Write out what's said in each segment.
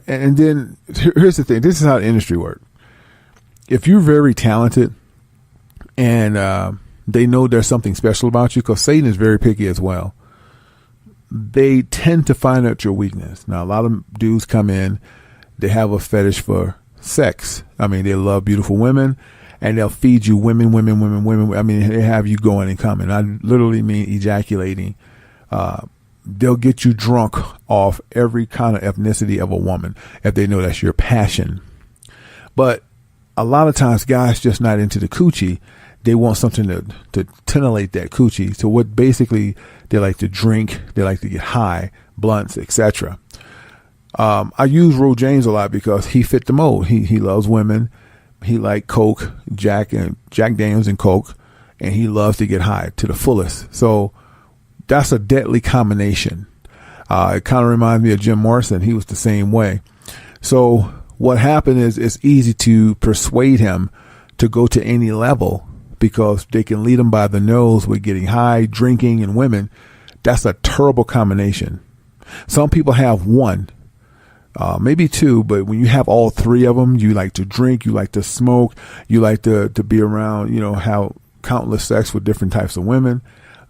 and then here's the thing. This is how the industry works. If you're very talented and they know there's something special about you, because Satan is very picky as well, they tend to find out your weakness. Now, a lot of dudes come in, they have a fetish for sex. I mean, they love beautiful women, and they'll feed you women. I mean, they have you going and coming. I literally mean ejaculating. They'll get you drunk off every kind of ethnicity of a woman if they know that's your passion. But a lot of times guys just not into the coochie. They want something to titillate that coochie. So what basically they like to drink, they like to get high, blunts, etc. I use Ro James a lot because he fit the mold. He loves women. He liked Coke, Jack Daniels and Coke, and he loves to get high to the fullest. So that's a deadly combination. It kind of reminds me of Jim Morrison. He was the same way. So what happened is it's easy to persuade him to go to any level because they can lead him by the nose with getting high, drinking, and women. That's a terrible combination. Some people have one, maybe two, but when you have all three of them, you like to drink, you like to smoke, you like to be around, have countless sex with different types of women.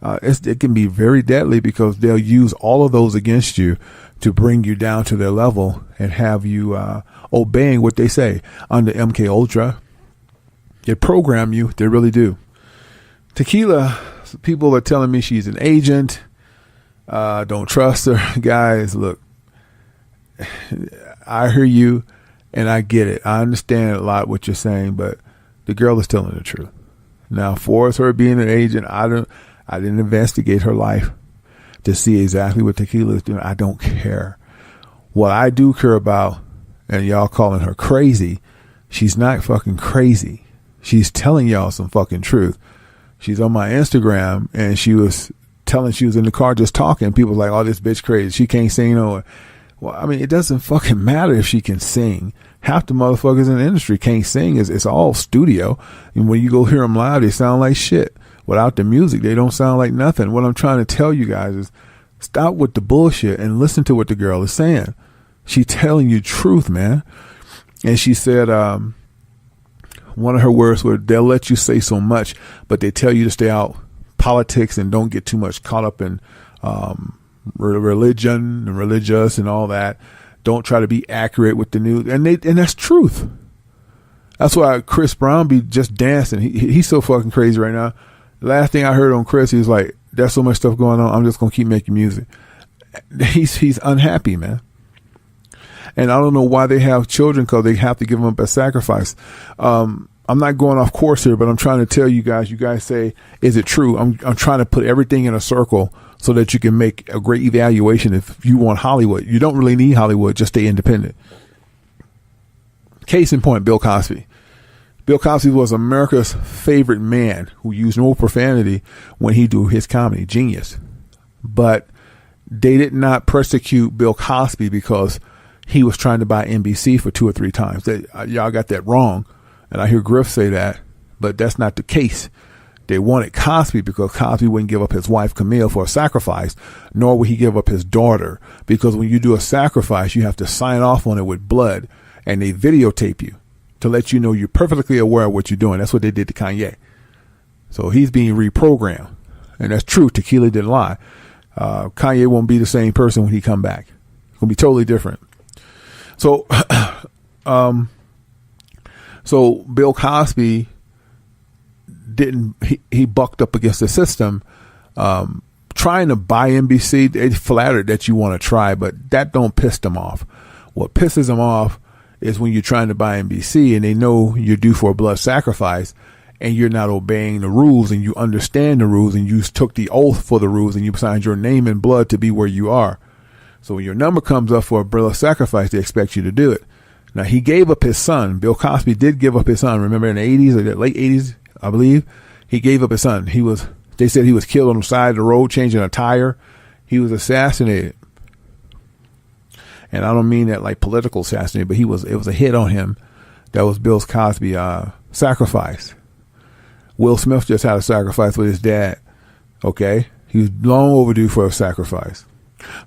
It can be very deadly because they'll use all of those against you to bring you down to their level and have you obeying what they say. Under MK Ultra, they program you. They really do. Tequila, people are telling me she's an agent. Don't trust her. Guys, look, I hear you and I get it. I understand a lot what you're saying, but the girl is telling the truth. Now, for her being an agent, I didn't investigate her life to see exactly what Tequila is doing. I don't care. What I do care about, and y'all calling her crazy, she's not fucking crazy. She's telling y'all some fucking truth. She's on my Instagram and she was telling, she was in the car just talking. People like, oh, this bitch crazy. She can't sing. Well, I mean, it doesn't fucking matter if she can sing. Half the motherfuckers in the industry can't sing. It's all studio. And when you go hear them live, they sound like shit. Without the music, they don't sound like nothing. What I'm trying to tell you guys is stop with the bullshit and listen to what the girl is saying. She's telling you truth, man. And she said, one of her words were, they'll let you say so much, but they tell you to stay out politics and don't get too much caught up in religion and religious and all that. Don't try to be accurate with the news. And that's truth. That's why Chris Brown be just dancing. He's so fucking crazy right now. The last thing I heard on Chris, he was like, there's so much stuff going on. I'm just going to keep making music. He's unhappy, man. And I don't know why they have children, because they have to give them up as sacrifice. I'm not going off course here, but I'm trying to tell you guys say, is it true? I'm trying to put everything in a circle so that you can make a great evaluation if you want Hollywood. You don't really need Hollywood. Just stay independent. Case in point, Bill Cosby. Bill Cosby was America's favorite man who used no profanity when he do his comedy. Genius. But they did not persecute Bill Cosby because he was trying to buy NBC for 2 or 3 times. Y'all got that wrong. And I hear Griff say that, but that's not the case. They wanted Cosby because Cosby wouldn't give up his wife Camille for a sacrifice, nor would he give up his daughter. Because when you do a sacrifice, you have to sign off on it with blood, and they videotape you to let you know you're perfectly aware of what you're doing. That's what they did to Kanye. So he's being reprogrammed. And that's true. Tequila didn't lie. Kanye won't be the same person when he come back. It's going to be totally different. So, so Bill Cosby he bucked up against the system, trying to buy NBC. They flattered that you want to try, but that don't piss them off. What pisses them off is when you're trying to buy NBC and they know you're due for a blood sacrifice and you're not obeying the rules, and you understand the rules and you took the oath for the rules and you signed your name in blood to be where you are. So when your number comes up for a blood sacrifice, they expect you to do it. Now, he gave up his son. Bill Cosby did give up his son. Remember in the 80s or the late 80s, I believe, he gave up his son. They said he was killed on the side of the road changing a tire. He was assassinated. And I don't mean that like political assassination, but it was a hit on him. That was Bill Cosby sacrifice. Will Smith just had a sacrifice with his dad. Okay? He was long overdue for a sacrifice.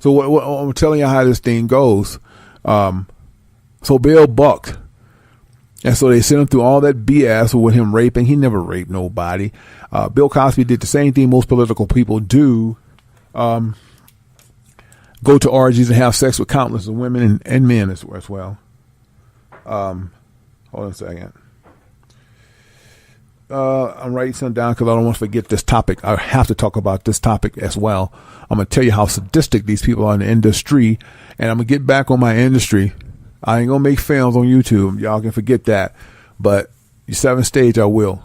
So what I'm telling you how this thing goes. So Bill bucked. And so they sent him through all that BS with him raping. He never raped nobody. Bill Cosby did the same thing most political people do. Go to orgies and have sex with countless of women and men as well. Hold on a second. I'm writing something down because I don't want to forget this topic. I have to talk about this topic as well. I'm going to tell you how sadistic these people are in the industry, and I'm going to get back on my industry. I ain't going to make films on YouTube. Y'all can forget that. But 7th Stage, I will.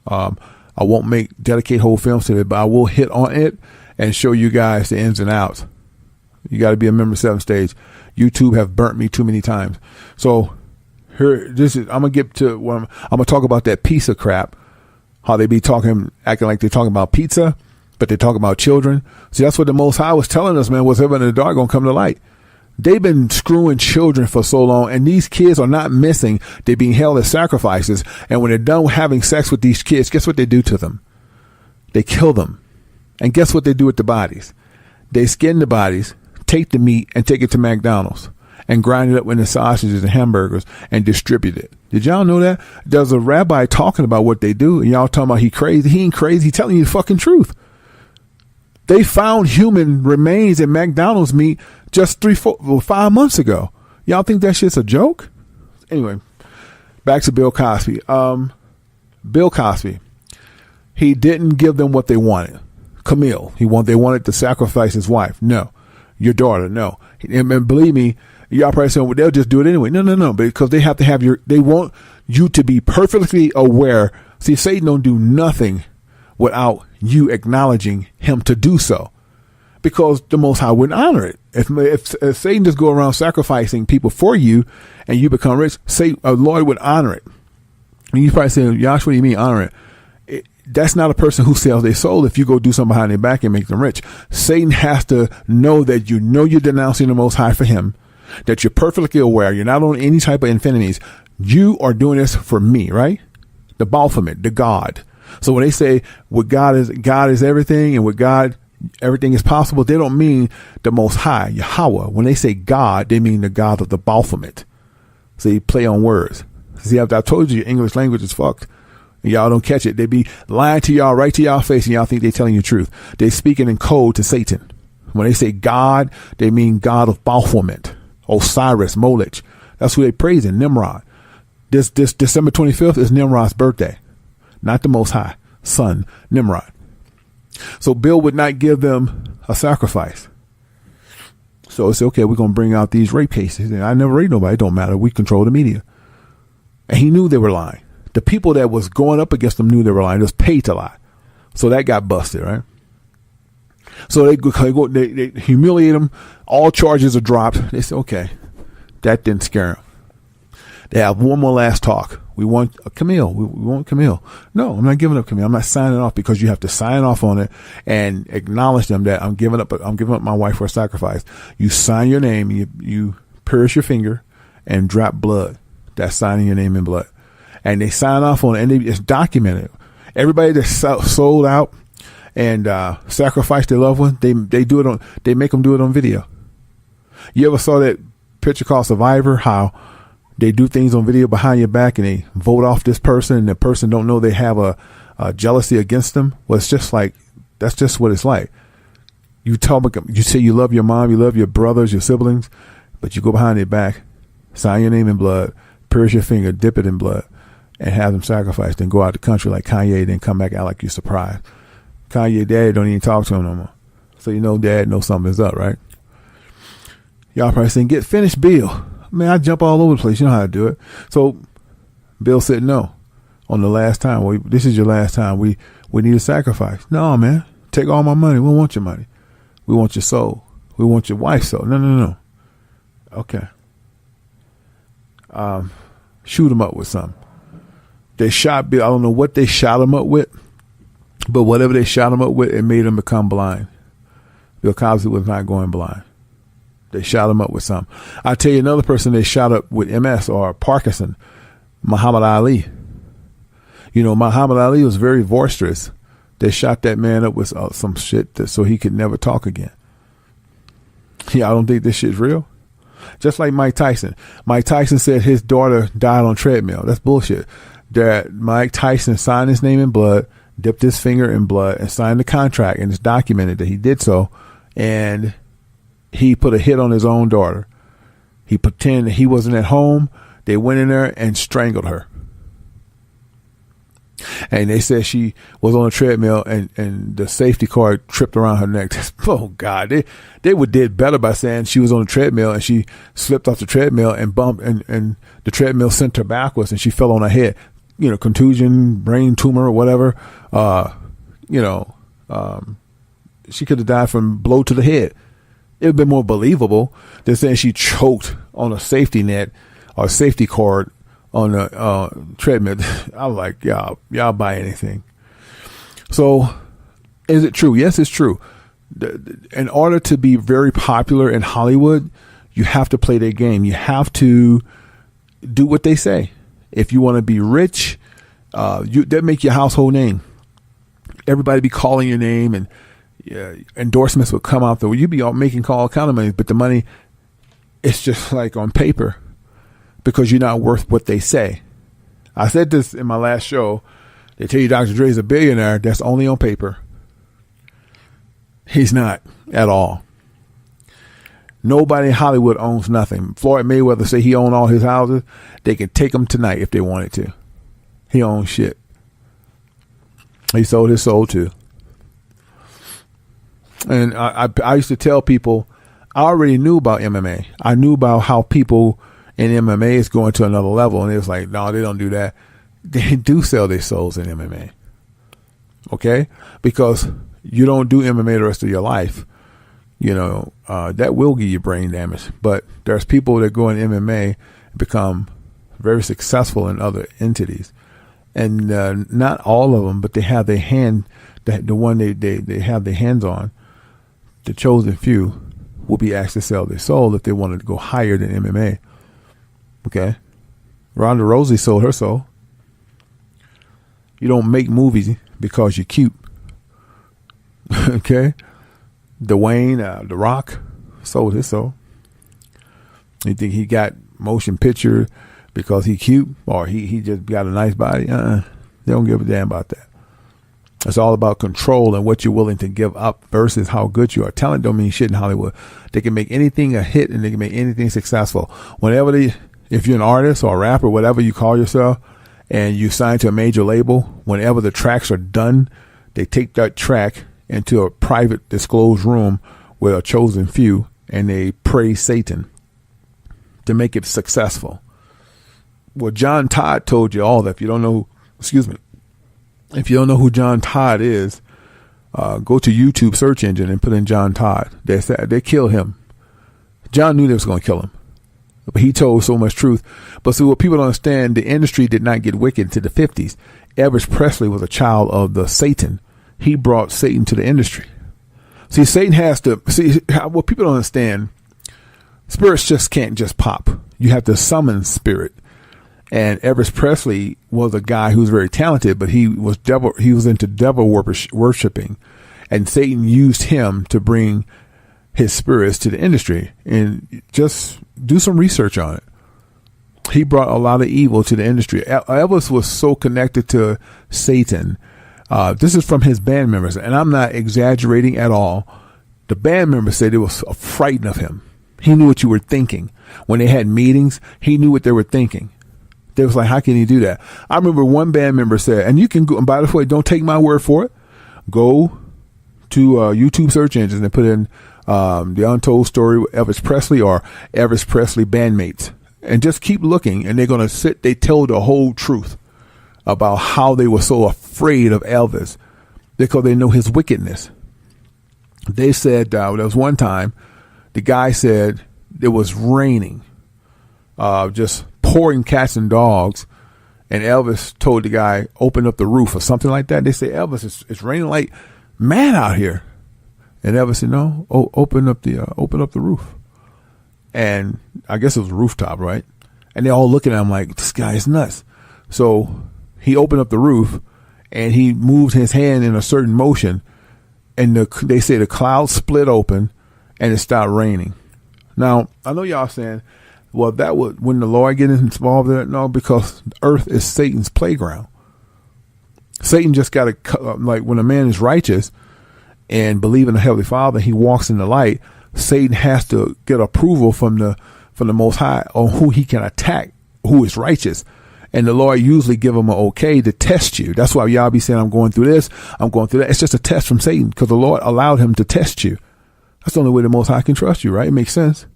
I won't dedicate whole films to it, but I will hit on it and show you guys the ins and outs. You got to be a member of 7th Stage. YouTube have burnt me too many times. So here, I'm going to get to what I'm going to talk about that piece of crap. How they be acting like they're talking about pizza, but they're talking about children. See, that's what the Most High was telling us, man. What's ever in the dark going to come to light. They've been screwing children for so long, and these kids are not missing. They're being held as sacrifices. And when they're done having sex with these kids, guess what they do to them? They kill them. And guess what they do with the bodies? They skin the bodies, take the meat, and take it to McDonald's and grind it up with the sausages and hamburgers and distribute it. Did y'all know that? There's a rabbi talking about what they do, and y'all talking about he crazy. He ain't crazy. He's telling you the fucking truth. They found human remains in McDonald's meat just 5 months ago. Y'all think that shit's a joke? Anyway, back to Bill Cosby. Bill Cosby, he didn't give them what they wanted. Camille, they wanted to sacrifice his wife. No. Your daughter. No. And believe me, y'all probably saying, well, they'll just do it anyway. No, because they have to have they want you to be perfectly aware. See, Satan don't do nothing without you acknowledging him to do so, because the Most High wouldn't honor it. If Satan just go around sacrificing people for you and you become rich, Lord would honor it. And you probably saying, Yash, what do you mean honor it? That's not a person who sells their soul if you go do something behind their back and make them rich. Satan has to know that you're denouncing the Most High for him, that you're perfectly aware. You're not on any type of infinities. You are doing this for me, right? The Baphomet, the God. So when they say with God is everything, and with God everything is possible, they don't mean the Most High, Yahweh. When they say God, they mean the God of the Baphomet. So you play on words. See, I told you your English language is fucked. And y'all don't catch it. They be lying to y'all right to y'all face, and y'all think they're telling you the truth. They speaking in code to Satan. When they say God, they mean God of Baphomet, Osiris, Molech. That's who they praising, Nimrod. This December 25th is Nimrod's birthday. Not the Most High, son, Nimrod. So Bill would not give them a sacrifice. So it's okay, we're going to bring out these rape cases. And I never raped nobody. It don't matter. We control the media. And he knew they were lying. The people that was going up against them knew they were lying. They was paid to lie. So that got busted, right? So they humiliate him. All charges are dropped. They said, okay, that didn't scare him. They have one more last talk. We want Camille. We want Camille. No, I'm not giving up Camille. I'm not signing off, because you have to sign off on it and acknowledge them that I'm giving up my wife for a sacrifice. You sign your name, you pierce your finger and drop blood. That's signing your name in blood. And they sign off on it, and it's documented. Everybody that's sold out and sacrificed their loved one, they make them do it on video. You ever saw that picture called Survivor? How they do things on video behind your back, and they vote off this person, and the person don't know they have a jealousy against them. Well, it's just like, that's just what it's like. You say you love your mom, you love your brothers, your siblings, but you go behind their back, sign your name in blood, pierce your finger, dip it in blood, and have them sacrificed, and go out the country like Kanye, then come back out like you're surprised. Kanye dad don't even talk to him no more. So you know dad knows something's up, right? Y'all probably saying, get finished, Bill. Man, I jump all over the place. You know how to do it. So Bill said no on the last time. Well, this is your last time. We need a sacrifice. No, man. Take all my money. We don't want your money. We want your soul. We want your wife's soul. No. Okay. Shoot him up with something. They shot Bill. I don't know what they shot him up with, but whatever they shot him up with, it made him become blind. Bill Cosby was not going blind. They shot him up with something. I'll tell you another person they shot up with MS or Parkinson, Muhammad Ali. You know, Muhammad Ali was very boisterous. They shot that man up with some shit so he could never talk again. Yeah, I don't think this shit's real. Just like Mike Tyson. Mike Tyson said his daughter died on treadmill. That's bullshit. That Mike Tyson signed his name in blood, dipped his finger in blood, and signed the contract, and it's documented that he did so. And he put a hit on his own daughter. He pretended he wasn't at home. They went in there and strangled her. And they said she was on a treadmill and the safety cord tripped around her neck. Oh God, they did better by saying she was on a treadmill and she slipped off the treadmill and bumped and the treadmill sent her backwards and she fell on her head. You know, contusion, brain tumor, or whatever. She could have died from blow to the head. It would have been more believable than saying she choked on a safety net or safety cord on a treadmill. I was like, y'all buy anything. So is it true? Yes, it's true. In order to be very popular in Hollywood, you have to play their game. You have to do what they say. If you want to be rich, that make your household name. Everybody be calling your name and endorsements would come out there. You'd be all making all kind of money, but the money, it's just like on paper because you're not worth what they say. I said this in my last show. They tell you Dr. Dre's a billionaire. That's only on paper. He's not at all. Nobody in Hollywood owns nothing. Floyd Mayweather say he owned all his houses. They can take them tonight if they wanted to. He owns shit. He sold his soul too. And I used to tell people, I already knew about MMA. I knew about how people in MMA is going to another level. And it was like, no, they don't do that. They do sell their souls in MMA. Okay? Because you don't do MMA the rest of your life. You know, that will give you brain damage. But there's people that go in MMA and become very successful in other entities. And not all of them, but they have their hand, the one they have their hands on. The chosen few will be asked to sell their soul if they wanted to go higher than MMA. Okay? Ronda Rousey sold her soul. You don't make movies because you're cute. Okay? Dwayne, The Rock, sold his soul. You think he got motion picture because he cute or he just got a nice body? They don't give a damn about that. It's all about control and what you're willing to give up versus how good you are. Talent don't mean shit in Hollywood. They can make anything a hit and they can make anything successful. If you're an artist or a rapper, whatever you call yourself, and you sign to a major label, whenever the tracks are done, they take that track into a private disclosed room with a chosen few and they praise Satan to make it successful. Well, John Todd told you all that. If you don't know who John Todd is, go to YouTube search engine and put in John Todd. They killed him. John knew they was going to kill him, but he told so much truth. But see, what people don't understand, the industry did not get wicked to the 50s. Elvis Presley was a child of the Satan. He brought Satan to the industry. See, Satan has to see what people don't understand. Spirits just can't just pop. You have to summon spirit. And Elvis Presley was a guy who was very talented, but he was into devil worshiping, and Satan used him to bring his spirits to the industry. And just do some research on it. He brought a lot of evil to the industry. Elvis was so connected to Satan. This is from his band members, and I'm not exaggerating at all. The band members said they were frightened of him. He knew what you were thinking. When they had meetings, he knew what they were thinking. They was like, how can he do that? I remember one band member said, and you can go, and by the way, don't take my word for it. Go to YouTube search engines and put in the untold story of Elvis Presley or Elvis Presley bandmates. And just keep looking, and they're going to they tell the whole truth about how they were so afraid of Elvis because they know his wickedness. They said there was one time the guy said it was raining, just pouring cats and dogs, and Elvis told the guy, open up the roof or something like that. They say, Elvis, it's raining like mad out here. And Elvis said, no, open up the roof. And I guess it was a rooftop, right? And they're all looking at him like, this guy is nuts. So he opened up the roof and he moved his hand in a certain motion, and they say the clouds split open and it stopped raining. Now, I know y'all saying, well, that would, when the Lord get involved in it, no, because earth is Satan's playground. Satan just got to, like when a man is righteous and believe in the Heavenly Father, he walks in the light, Satan has to get approval from the Most High on who he can attack, who is righteous. And the Lord usually give him an okay to test you. That's why y'all be saying, I'm going through this, I'm going through that. It's just a test from Satan because the Lord allowed him to test you. That's the only way the Most High can trust you, right? It makes sense.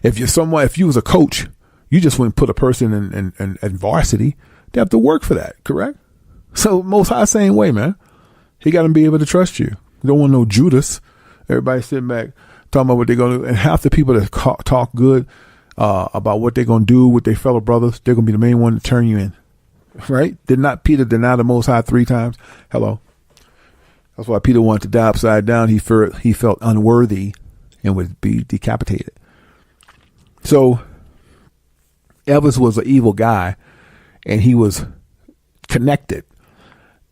If you was a coach, you just wouldn't put a person in varsity. They have to work for that, correct? So Most High, same way, man. He got to be able to trust you. You don't want no Judas. Everybody sitting back talking about what they're going to do. And half the people that talk good about what they're going to do with their fellow brothers, they're going to be the main one to turn you in, right? Did not Peter deny the Most High 3 times? Hello. That's why Peter wanted to die upside down. He felt unworthy and would be decapitated. So Elvis was an evil guy, and he was connected.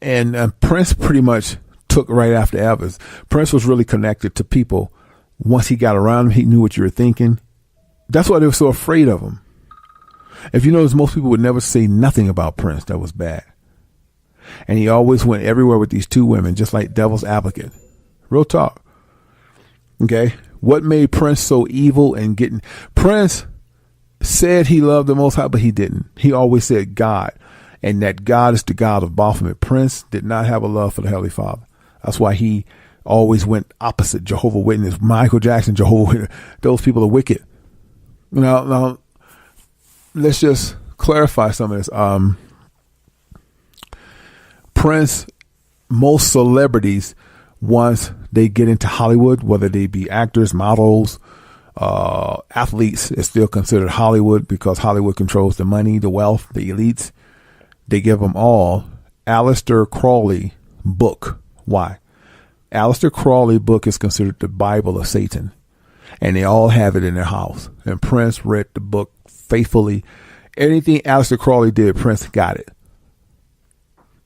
And Prince pretty much took right after Elvis. Prince was really connected to people. Once he got around him, he knew what you were thinking. That's why they were so afraid of him. If you notice, most people would never say nothing about Prince that was bad. And he always went everywhere with these 2 women, just like devil's advocate. Real talk. Okay. What made Prince so evil and getting... Prince said he loved the Most High, but he didn't. He always said God. And that God is the God of Baphomet. Prince did not have a love for the Heavenly Father. That's why he always went opposite Jehovah's Witness. Michael Jackson, Jehovah's Witness. Those people are wicked. Now, let's just clarify some of this. Prince, most celebrities, once they get into Hollywood, whether they be actors, models, athletes, it's still considered Hollywood because Hollywood controls the money, the wealth, the elites. They give them all Aleister Crowley book. Why? Aleister Crowley book is considered the Bible of Satan. And they all have it in their house. And Prince read the book faithfully. Anything Aleister Crowley did, Prince got it.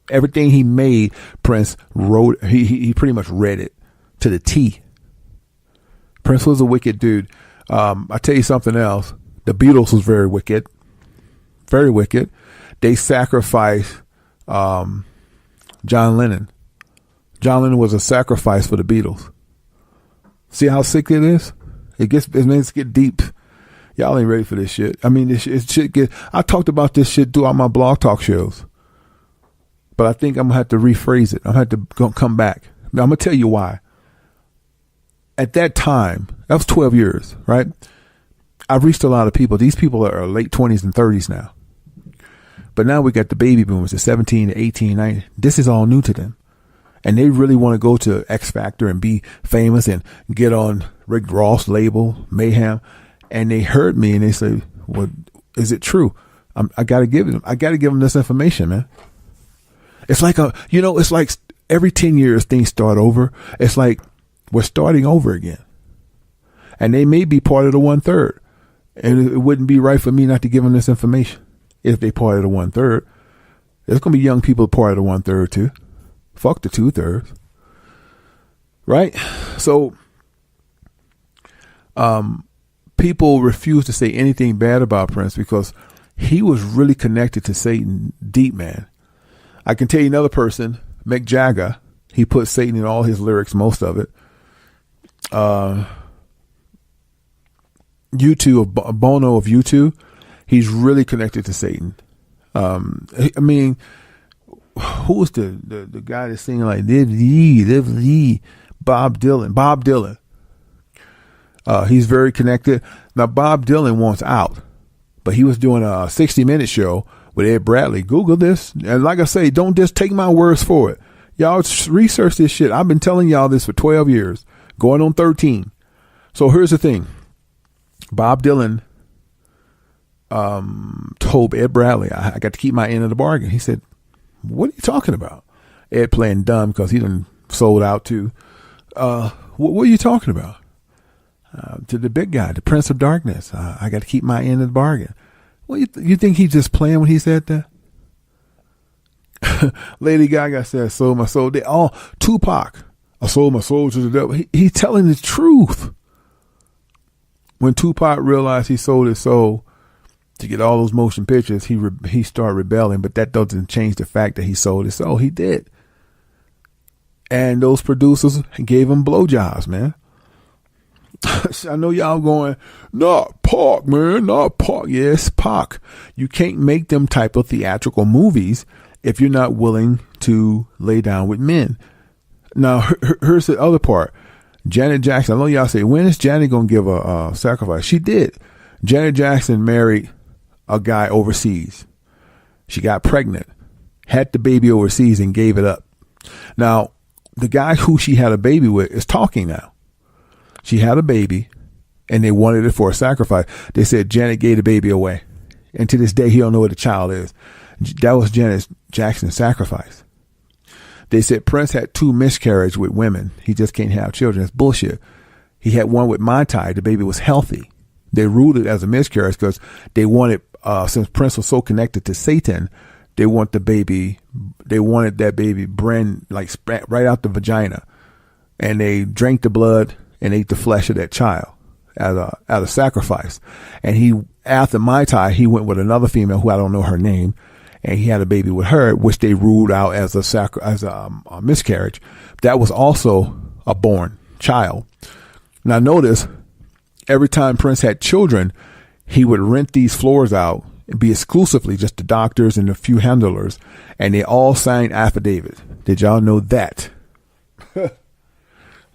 Everything he made, Prince wrote. He pretty much read it to the T. Prince was a wicked dude. I tell you something else. The Beatles was very wicked. Very wicked. They sacrificed John Lennon. John Lennon was a sacrifice for the Beatles. See how sick it is? It gets deep. Y'all ain't ready for this shit. I mean, I talked about this shit throughout my blog talk shows. But I think I'm going to have to rephrase it. I'm going to have to come back. Now, I'm going to tell you why. At that time, that was 12 years, right? I've reached a lot of people. These people are late 20s and 30s now. But now we got the baby boomers, the 17 to 18, 19. This is all new to them. And they really want to go to X Factor and be famous and get on Rick Ross label, Mayhem. And they heard me and they say, well, is it true? I got to give them this information, man. It's like it's like every 10 years things start over. It's like we're starting over again. And they may be part of the 1/3. And it wouldn't be right for me not to give them this information. If they part of the 1/3, there's going to be young people part of the 1/3 too. Fuck the 2/3. Right? So, people refuse to say anything bad about Prince because he was really connected to Satan deep, man. I can tell you another person, Mick Jagger. He put Satan in all his lyrics, most of it. U2, Bono of U2, he's really connected to Satan. I mean, who was the guy that's singing like live ye, Bob Dylan. He's very connected. Now, Bob Dylan wants out, but he was doing a 60-minute show with Ed Bradley. Google this. And like I say, don't just take my words for it. Y'all research this shit. I've been telling y'all this for 12 years, going on 13. So here's the thing. Bob Dylan told Ed Bradley, I got to keep my end of the bargain. He said, what are you talking about? Ed playing dumb because he done sold out to, what are you talking about? To the big guy, the Prince of Darkness. I got to keep my end of the bargain. Well, you think he's just playing when he said that? Lady Gaga said, I sold my soul. They all, Tupac, I sold my soul to the devil. He's telling the truth. when Tupac realized he sold his soul to get all those motion pictures, he started rebelling, but that doesn't change the fact that he sold his soul. He did. And those producers gave him blowjobs, man. I know y'all going, not Pac, man, not Pac. Yes, Pac. You can't make them type of theatrical movies if you're not willing to lay down with men. Now, here's the other part. Janet Jackson, I know y'all say, when is Janet going to give a sacrifice? She did. Janet Jackson married a guy overseas. She got pregnant, had the baby overseas, and gave it up. Now, the guy who she had a baby with is talking now. She had a baby, and they wanted it for a sacrifice. They said Janet gave the baby away. And to this day, he don't know what the child is. That was Janet Jackson's sacrifice. They said Prince had 2 miscarriages with women. He just can't have children. That's bullshit. He had one with Mai Tai. The baby was healthy. They ruled it as a miscarriage because they wanted, since Prince was so connected to Satan, they wanted that baby brain like spat right out the vagina. And they drank the blood and ate the flesh of that child as a sacrifice. And he, after Mai Tai, he went with another female who I don't know her name, and he had a baby with her, which they ruled out as a miscarriage. That was also a born child. Now notice, every time Prince had children, he would rent these floors out and be exclusively just the doctors and a few handlers, and they all signed affidavits. Did y'all know that?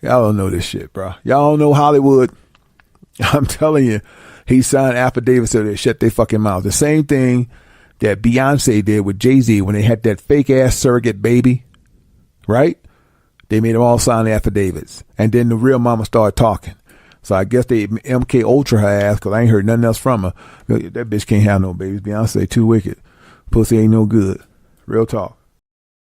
Y'all don't know this shit, bro. Y'all don't know Hollywood. I'm telling you, he signed affidavits so they shut their fucking mouth. The same thing that Beyonce did with Jay-Z when they had that fake ass surrogate baby, right? They made them all sign the affidavits. And then the real mama started talking. So I guess they MK Ultra her ass because I ain't heard nothing else from her. That bitch can't have no babies. Beyonce too wicked. Pussy ain't no good. Real talk.